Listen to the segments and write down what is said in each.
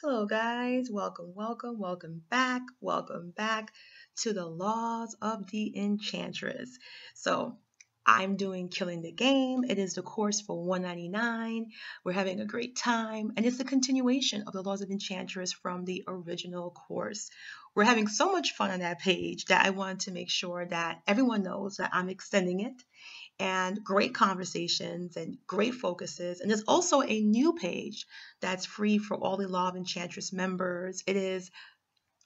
Hello, guys. Welcome back to the Laws of the Enchantress. So, I'm doing Killing the Game. It is the course for 199. We're having a great time, and it's a continuation of the Laws of Enchantress from the original course. We're having so much fun on that page that I want to make sure that everyone knows that I'm extending it and great conversations and great focuses. And there's also a new page that's free for all the Law of Enchantress members. It is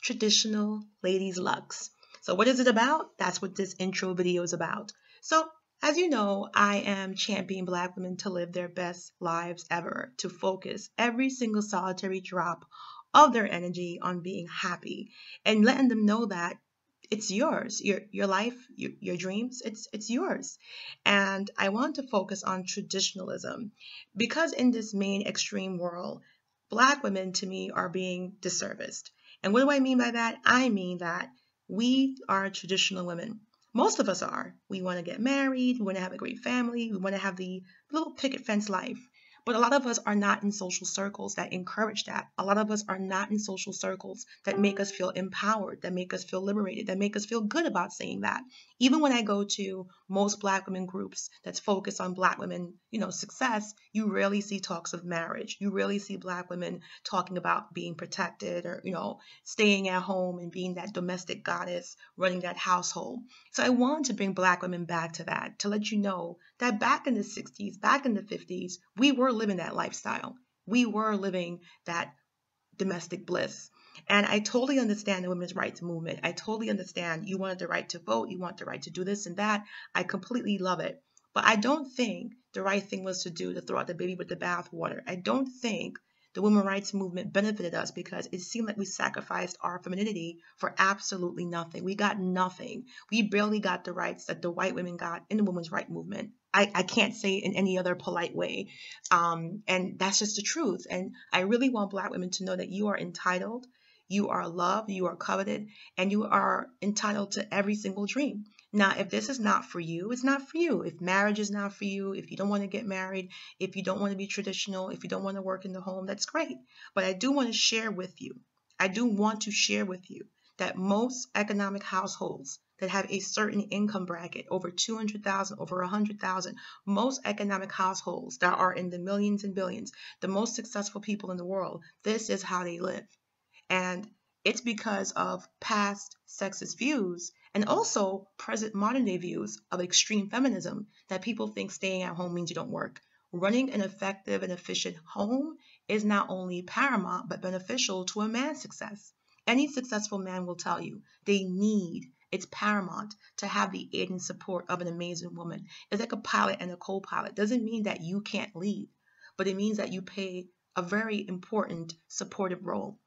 Traditional Ladies Lux. So what is it about? That's what this intro video is about. So as you know, I am championing Black women to live their best lives ever, to focus every single solitary drop of their energy on being happy and letting them know that it's yours, your life, your dreams, it's yours. And I want to focus on traditionalism because in this main extreme world, Black women to me are being disserviced. And what do I mean by that? I mean that we are traditional women. Most of us are. We want to get married, we want to have a great family, we want to have the little picket fence life. But a lot of us are not in social circles that encourage that. A lot of us are not in social circles that make us feel empowered, that make us feel liberated, that make us feel good about saying that. Even when I go to most Black women groups that's focused on Black women, success, you rarely see talks of marriage. You rarely see Black women talking about being protected or, staying at home and being that domestic goddess, running that household. So I want to bring Black women back to that, to let you know that back in the 60s, back in the 50s, we were living that lifestyle. We were living that domestic bliss. And I totally understand the women's rights movement. I totally understand you wanted the right to vote, you want the right to do this and that. I completely love it. But I don't think the right thing was to throw out the baby with the bathwater. I don't think the women's rights movement benefited us because it seemed like we sacrificed our femininity for absolutely nothing. We got nothing. We barely got the rights that the white women got in the women's rights movement. I can't say it in any other polite way. And that's just the truth. And I really want Black women to know that you are entitled, you are loved, you are coveted, and you are entitled to every single dream. Now, if this is not for you, it's not for you. If marriage is not for you, if you don't want to get married, if you don't want to be traditional, if you don't want to work in the home, that's great. But I do want to share with you, that most economic households that have a certain income bracket, over 200,000, over 100,000, most economic households that are in the millions and billions, the most successful people in the world, this is how they live. And it's because of past sexist views and also present modern day views of extreme feminism that people think staying at home means you don't work. Running an effective and efficient home is not only paramount but beneficial to a man's success. Any successful man will tell you it's paramount to have the aid and support of an amazing woman. It's like a pilot and a co-pilot. Doesn't mean that you can't lead, but it means that you play a very important supportive role.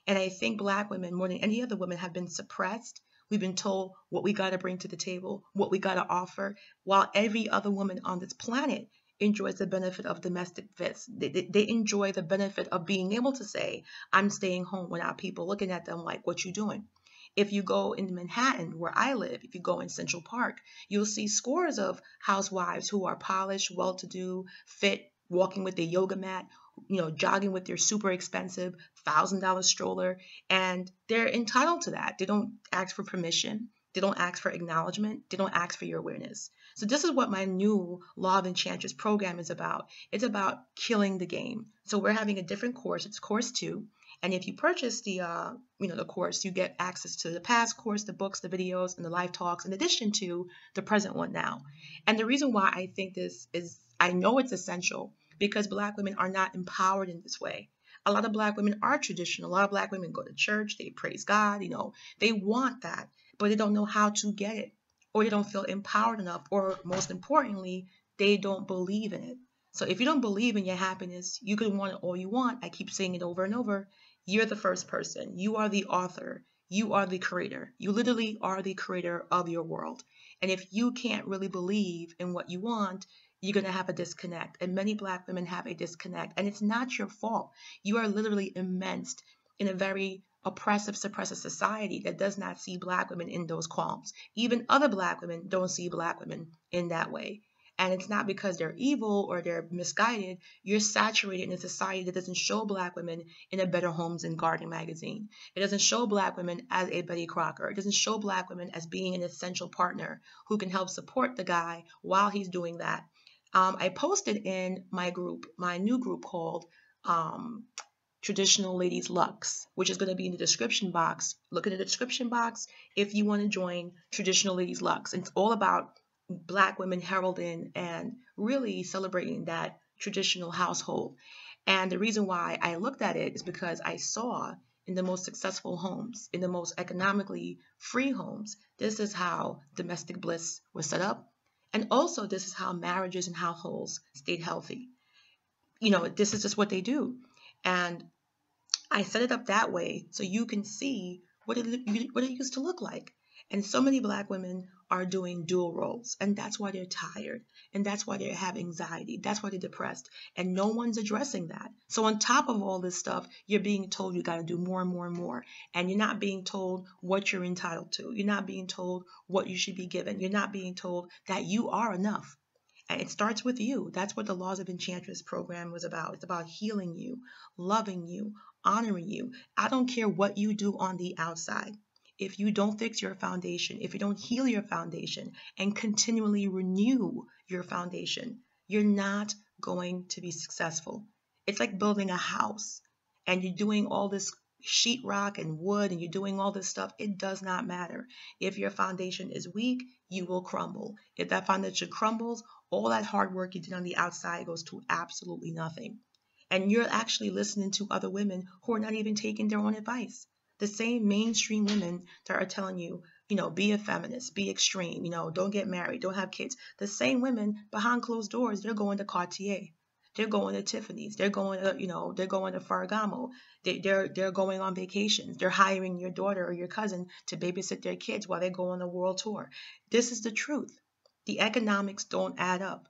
And I think Black women, more than any other women, have been suppressed. We've been told what we got to bring to the table, what we got to offer, while every other woman on this planet enjoys the benefit of domestic bliss. They enjoy the benefit of being able to say, I'm staying home without people looking at them like, what you doing? If you go in Manhattan, where I live, if you go in Central Park, you'll see scores of housewives who are polished, well-to-do, fit, walking with their yoga mat, jogging with their super expensive $1,000 stroller, and they're entitled to that. They don't ask for permission. They don't ask for acknowledgement. They don't ask for your awareness. So this is what my new Law of Enchantress program is about. It's about killing the game. So we're having a different course. It's course 2. And if you purchase the course, you get access to the past course, the books, the videos, and the live talks, in addition to the present one now. And the reason why I think this is, I know it's essential, because Black women are not empowered in this way. A lot of Black women are traditional. A lot of Black women go to church, they praise God, they want that, but they don't know how to get it, or they don't feel empowered enough, or most importantly, they don't believe in it. So if you don't believe in your happiness, you can want it all you want. I keep saying it over and over. You're the first person. You are the author. You are the creator. You literally are the creator of your world. And if you can't really believe in what you want, you're going to have a disconnect. And many Black women have a disconnect. And it's not your fault. You are literally immersed in a very oppressive, suppressive society that does not see Black women in those qualms. Even other Black women don't see Black women in that way. And it's not because they're evil or they're misguided. You're saturated in a society that doesn't show Black women in a Better Homes and Garden magazine. It doesn't show Black women as a Betty Crocker. It doesn't show Black women as being an essential partner who can help support the guy while he's doing that. I posted in my group, my new group called Traditional Ladies Lux, which is going to be in the description box. Look in the description box if you want to join Traditional Ladies Lux. It's all about Black women heralding and really celebrating that traditional household. And the reason why I looked at it is because I saw in the most successful homes, in the most economically free homes, this is how domestic bliss was set up. And also, this is how marriages and households stayed healthy. This is just what they do. And I set it up that way so you can see what it used to look like. And so many Black women are doing dual roles, and that's why they're tired, and that's why they have anxiety, that's why they're depressed, and no one's addressing that. So on top of all this stuff, you're being told you got to do more and more and more, and you're not being told what you're entitled to. You're not being told what you should be given. You're not being told that you are enough. And it starts with you. That's what the Laws of Enchantress program was about. It's about healing you, loving you, honoring you. I don't care what you do on the outside. If you don't fix your foundation, if you don't heal your foundation and continually renew your foundation, you're not going to be successful. It's like building a house and you're doing all this sheetrock and wood and you're doing all this stuff. It does not matter. If your foundation is weak, you will crumble. If that foundation crumbles, all that hard work you did on the outside goes to absolutely nothing. And you're actually listening to other women who are not even taking their own advice. The same mainstream women that are telling you, be a feminist, be extreme, don't get married, don't have kids. The same women behind closed doors, they're going to Cartier. They're going to Tiffany's. They're going to, they're going to Ferragamo. They're going on vacations. They're hiring your daughter or your cousin to babysit their kids while they go on a world tour. This is the truth. The economics don't add up.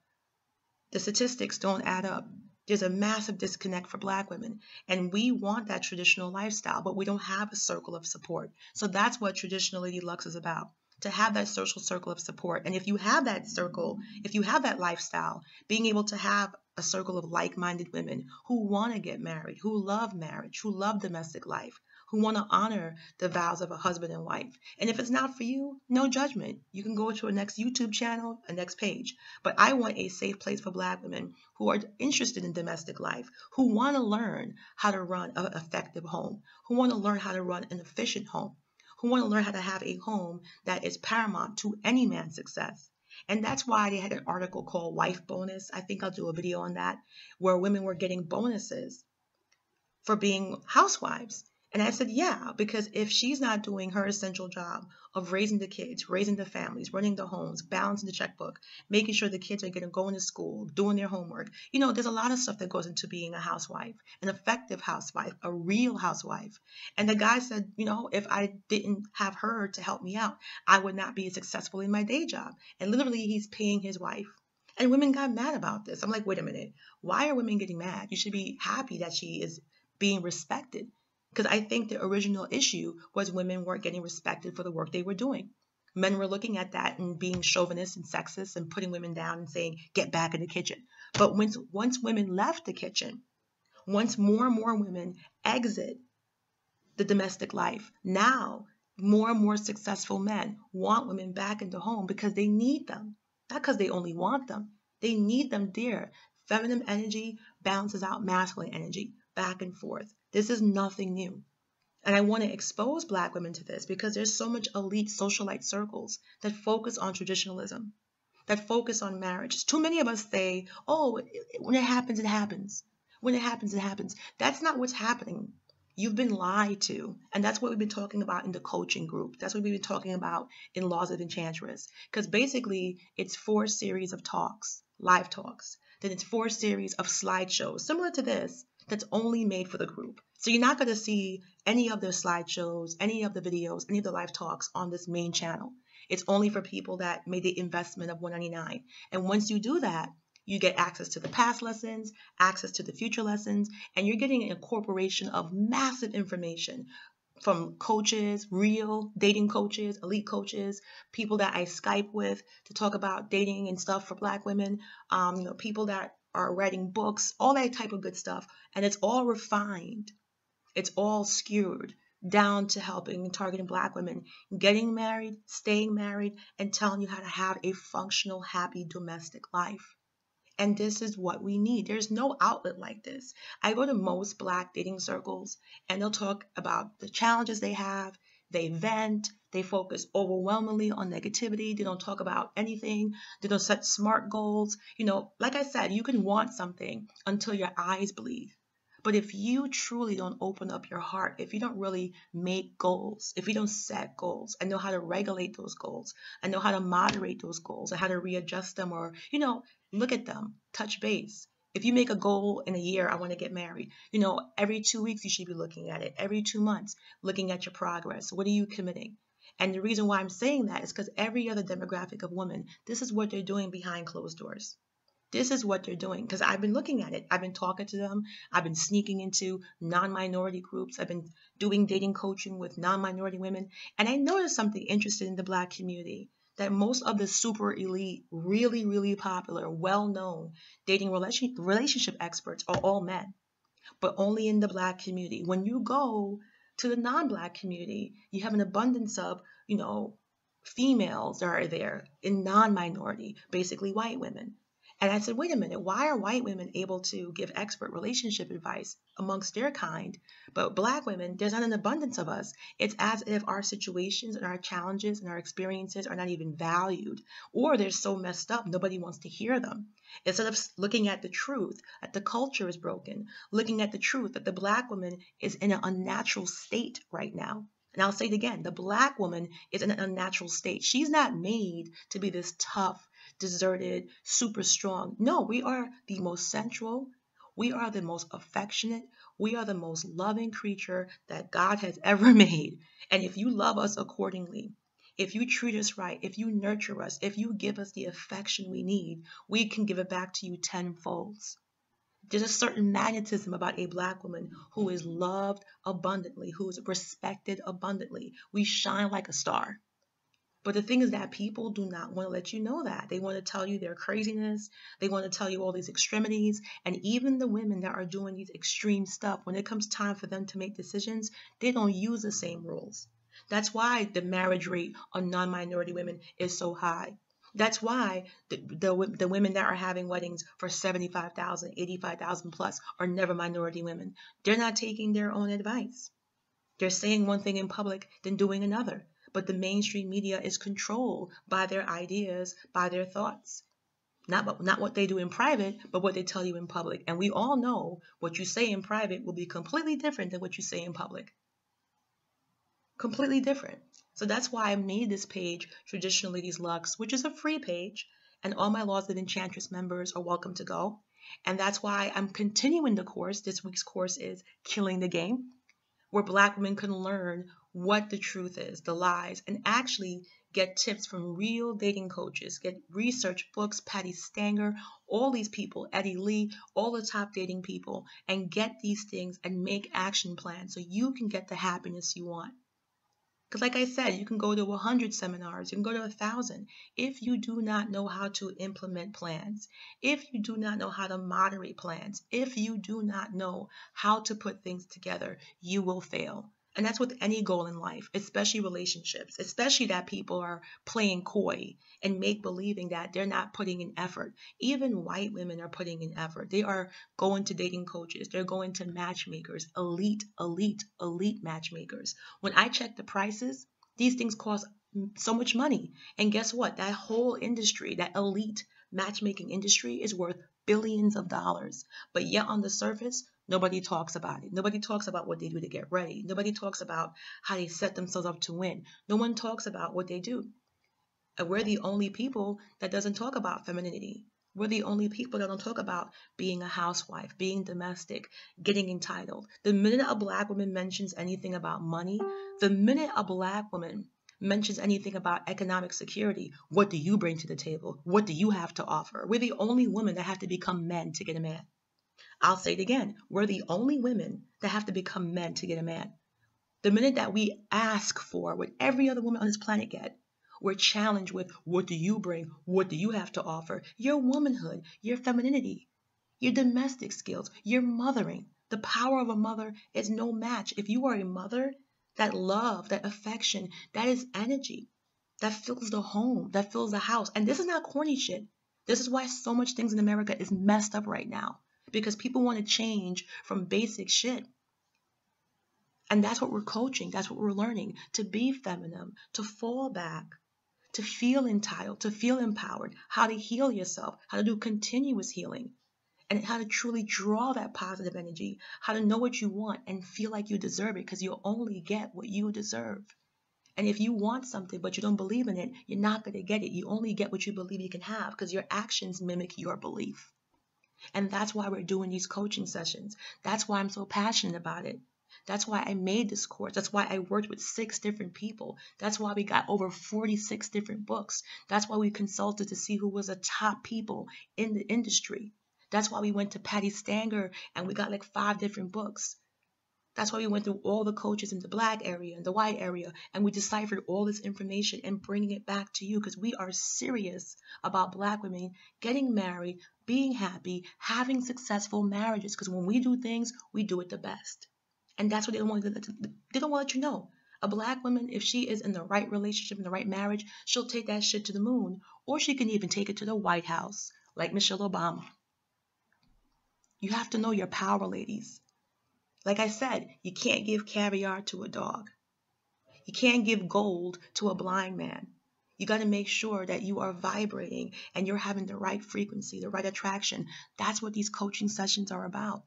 The statistics don't add up. There's a massive disconnect for Black women, and we want that traditional lifestyle, but we don't have a circle of support. So that's what Traditional Lady Lux is about, to have that social circle of support. And if you have that circle, if you have that lifestyle, being able to have a circle of like-minded women who want to get married, who love marriage, who love domestic life, who want to honor the vows of a husband and wife. And if it's not for you, no judgment. You can go to a next YouTube channel, a next page. But I want a safe place for Black women who are interested in domestic life, who want to learn how to run an effective home, who want to learn how to run an efficient home, who want to learn how to have a home that is paramount to any man's success. And that's why they had an article called Wife Bonus. I think I'll do a video on that, where women were getting bonuses for being housewives. And I said, yeah, because if she's not doing her essential job of raising the kids, raising the families, running the homes, balancing the checkbook, making sure the kids are going to school, doing their homework, there's a lot of stuff that goes into being a housewife, an effective housewife, a real housewife. And the guy said, if I didn't have her to help me out, I would not be successful in my day job. And literally, he's paying his wife. And women got mad about this. I'm like, wait a minute. Why are women getting mad? You should be happy that she is being respected. Because I think the original issue was women weren't getting respected for the work they were doing. Men were looking at that and being chauvinist and sexist and putting women down and saying, get back in the kitchen. But once women left the kitchen, once more and more women exit the domestic life, now more and more successful men want women back in the home because they need them. Not because they only want them. They need them there. Feminine energy balances out masculine energy, back and forth. This is nothing new. And I want to expose Black women to this because there's so much elite socialite circles that focus on traditionalism, that focus on marriage. Too many of us say, oh, when it happens, it happens. When it happens, it happens. That's not what's happening. You've been lied to. And that's what we've been talking about in the coaching group. That's what we've been talking about in Laws of Enchantress. Because basically, it's 4 series of talks, live talks. Then it's 4 series of slideshows, similar to this, that's only made for the group. So you're not going to see any of the slideshows, any of the videos, any of the live talks on this main channel. It's only for people that made the investment of $199. And once you do that, you get access to the past lessons, access to the future lessons, and you're getting an incorporation of massive information, from coaches, real dating coaches, elite coaches, people that I Skype with to talk about dating and stuff for Black women, people that are writing books, all that type of good stuff. And it's all refined. It's all skewed down to helping and targeting Black women, getting married, staying married, and telling you how to have a functional, happy domestic life. And this is what we need. There's no outlet like this. I go to most Black dating circles and they'll talk about the challenges they have. They vent. They focus overwhelmingly on negativity. They don't talk about anything. They don't set SMART goals. Like I said, you can want something until your eyes bleed. But if you truly don't open up your heart, if you don't really make goals, if you don't set goals and know how to regulate those goals and know how to moderate those goals and how to readjust them or, look at them, touch base. If you make a goal in a year, I want to get married, every 2 weeks you should be looking at it, every 2 months, looking at your progress. What are you committing? And the reason why I'm saying that is because every other demographic of women, this is what they're doing behind closed doors. This is what they're doing because I've been looking at it. I've been talking to them. I've been sneaking into non-minority groups. I've been doing dating coaching with non-minority women. And I noticed something interesting in the Black community, that most of the super elite, really, really popular, well-known dating relationship experts are all men, but only in the Black community. When you go to the non-Black community, you have an abundance of, females that are there in non-minority, basically white women. And I said, wait a minute, why are white women able to give expert relationship advice amongst their kind, but Black women, there's not an abundance of us? It's as if our situations and our challenges and our experiences are not even valued, or they're so messed up, nobody wants to hear them. Instead of looking at the truth, that the culture is broken, looking at the truth that the Black woman is in an unnatural state right now. And I'll say it again, the Black woman is in an unnatural state. She's not made to be this tough, deserted, super strong. No, we are the most sensual. We are the most affectionate. We are the most loving creature that God has ever made. And if you love us accordingly, if you treat us right, if you nurture us, if you give us the affection we need, we can give it back to you tenfold. There's a certain magnetism about a Black woman who is loved abundantly, who is respected abundantly. We shine like a star. But the thing is that people do not want to let you know that. They want to tell you their craziness. They want to tell you all these extremities. And even the women that are doing these extreme stuff, when it comes time for them to make decisions, they don't use the same rules. That's why the marriage rate on non-minority women is so high. That's why the women that are having weddings for 75,000, 85,000 plus are never minority women. They're not taking their own advice. They're saying one thing in public, then doing another. But the mainstream media is controlled by their ideas, by their thoughts. Not what they do in private, but what they tell you in public. And we all know what you say in private will be completely different than what you say in public. Completely different. So that's why I made this page, Traditional Ladies Lux, which is a free page. And all my Laws of Enchantress members are welcome to go. And that's why I'm continuing the course. This week's course is Killing the Game, where Black women can learn what the truth is, the lies, and actually get tips from real dating coaches, get research books, Patty Stanger, all these people, Eddie Lee, all the top dating people, and get these things and make action plans so you can get the happiness you want. Because like I said, you can go to 100 seminars, you can go to 1,000. If you do not know how to implement plans, if you do not know how to moderate plans, if you do not know how to put things together, you will fail. And that's with any goal in life, especially relationships, especially that people are playing coy and make believing that they're not putting in effort. Even white women are putting in effort. They are going to dating coaches. They're going to matchmakers, elite matchmakers. When I check the prices, these things cost so much money. And guess what? That whole industry, that elite matchmaking industry is worth billions of dollars. But yet on the surface, nobody talks about it. Nobody talks about what they do to get ready. Nobody talks about how they set themselves up to win. No one talks about what they do. And we're the only people that doesn't talk about femininity. We're the only people that don't talk about being a housewife, being domestic, getting entitled. The minute a Black woman mentions anything about money, the minute a Black woman mentions anything about economic security, what do you bring to the table? What do you have to offer? We're the only women that have to become men to get a man. I'll say it again. We're the only women that have to become men to get a man. The minute that we ask for what every other woman on this planet get, we're challenged with, what do you bring? What do you have to offer? Your womanhood, your femininity, your domestic skills, your mothering. The power of a mother is no match. If you are a mother, that love, that affection, that is energy that fills the home, that fills the house. And this is not corny shit. This is why so much things in America is messed up right now, because people want to change from basic shit. And that's what we're coaching. That's what we're learning, to be feminine, to fall back, to feel entitled, to feel empowered, how to heal yourself, how to do continuous healing, and how to truly draw that positive energy, how to know what you want and feel like you deserve it, because you'll only get what you deserve. And if you want something but you don't believe in it, you're not going to get it. You only get what you believe you can have, because your actions mimic your belief. And that's why we're doing these coaching sessions. That's why I'm so passionate about it. That's why I made this course. That's why I worked with 6 different people. That's why we got over 46 different books. That's why we consulted to see who was the top people in the industry. That's why we went to Patty Stanger and we got like 5 different books. That's why we went through all the coaches in the Black area and the white area, and we deciphered all this information and bringing it back to you, because we are serious about Black women getting married, being happy, having successful marriages, because when we do things, we do it the best. And that's what they don't want to let you know. A Black woman, if she is in the right relationship, in the right marriage, she'll take that shit to the moon, or she can even take it to the White House, like Michelle Obama. You have to know your power, ladies. Like I said, you can't give caviar to a dog. You can't give gold to a blind man. You got to make sure that you are vibrating and you're having the right frequency, the right attraction. That's what these coaching sessions are about.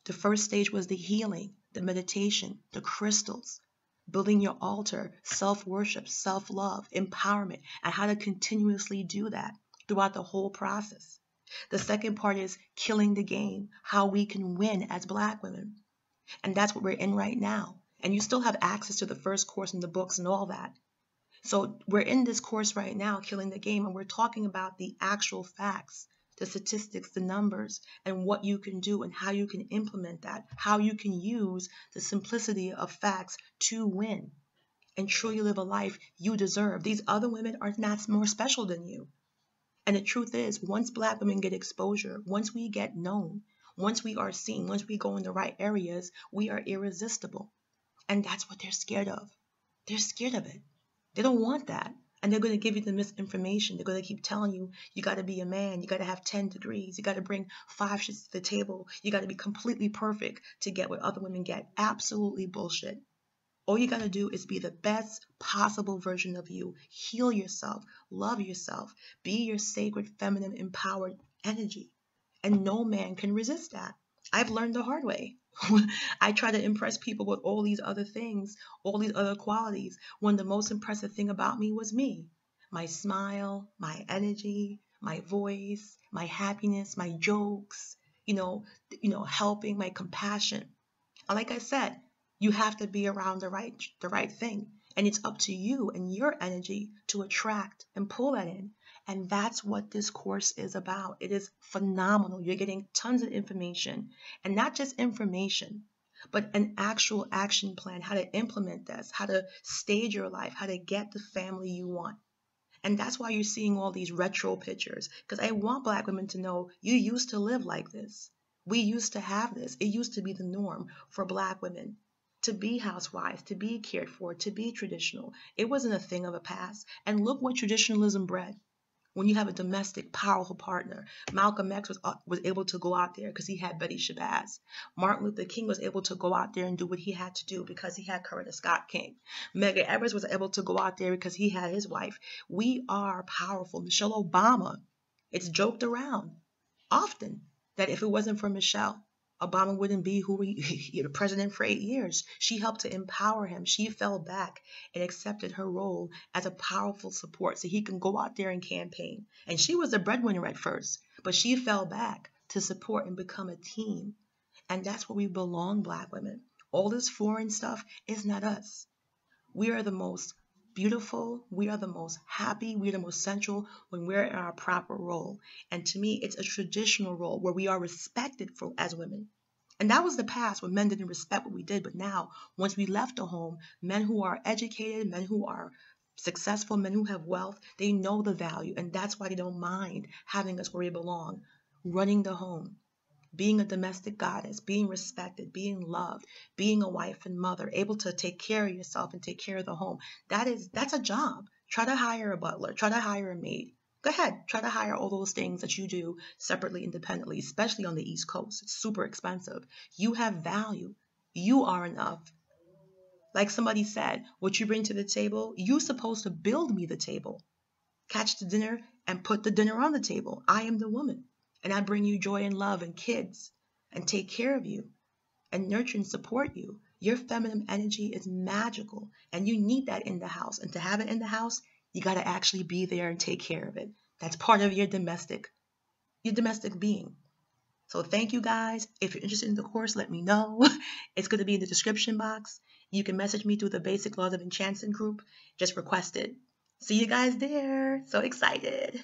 The first stage was the healing, the meditation, the crystals, building your altar, self-worship, self-love, empowerment, and how to continuously do that throughout the whole process. The second part is killing the game, how we can win as Black women. And that's what we're in right now. And you still have access to the first course and the books and all that. So we're in this course right now, Killing the Game, and we're talking about the actual facts, the statistics, the numbers, and what you can do and how you can implement that, how you can use the simplicity of facts to win and truly live a life you deserve. These other women are not more special than you. And the truth is, once Black women get exposure, once we get known, once we are seen, once we go in the right areas, we are irresistible. And that's what they're scared of. They're scared of it. They don't want that. And they're going to give you the misinformation. They're going to keep telling you, you got to be a man. You got to have 10 degrees. You got to bring 5 shits to the table. You got to be completely perfect to get what other women get. Absolutely bullshit. All you got to do is be the best possible version of you. Heal yourself. Love yourself. Be your sacred, feminine, empowered energy. And no man can resist that. I've learned the hard way. I try to impress people with all these other things, all these other qualities, when the most impressive thing about me was me. My smile, my energy, my voice, my happiness, my jokes, helping, my compassion. Like I said, you have to be around the right thing. And it's up to you and your energy to attract and pull that in. And that's what this course is about. It is phenomenal. You're getting tons of information, and not just information, but an actual action plan, how to implement this, how to stage your life, how to get the family you want. And that's why you're seeing all these retro pictures, because I want Black women to know you used to live like this. We used to have this. It used to be the norm for Black women to be housewives, to be cared for, to be traditional. It wasn't a thing of a past. And look what traditionalism bred. When you have a domestic, powerful partner, Malcolm X was able to go out there because he had Betty Shabazz. Martin Luther King was able to go out there and do what he had to do because he had Coretta Scott King. Medgar Evers was able to go out there because he had his wife. We are powerful. Michelle Obama, it's joked around often that if it wasn't for Michelle, Obama wouldn't be who the president for 8 years. She helped to empower him. She fell back and accepted her role as a powerful support so he can go out there and campaign. And she was the breadwinner at first, but she fell back to support and become a team. And that's where we belong, Black women. All this foreign stuff is not us. We are the most beautiful, we are the most happy, we are the most central when we're in our proper role. And to me, it's a traditional role where we are respected for as women. And that was the past when men didn't respect what we did. But now, once we left the home, men who are educated, men who are successful, men who have wealth, they know the value. And that's why they don't mind having us where we belong, running the home, being a domestic goddess, being respected, being loved, being a wife and mother, able to take care of yourself and take care of the home. That's a job. Try to hire a butler, try to hire a maid. Go ahead, try to hire all those things that you do separately, independently, especially on the East Coast. It's super expensive. You have value. You are enough. Like somebody said, what you bring to the table, you're supposed to build me the table. Catch the dinner and put the dinner on the table. I am the woman. And I bring you joy and love and kids and take care of you and nurture and support you. Your feminine energy is magical and you need that in the house. And to have it in the house, you got to actually be there and take care of it. That's part of your domestic being. So thank you guys. If you're interested in the course, let me know. It's going to be in the description box. You can message me through the Basic Laws of Enchanting group. Just request it. See you guys there. So excited.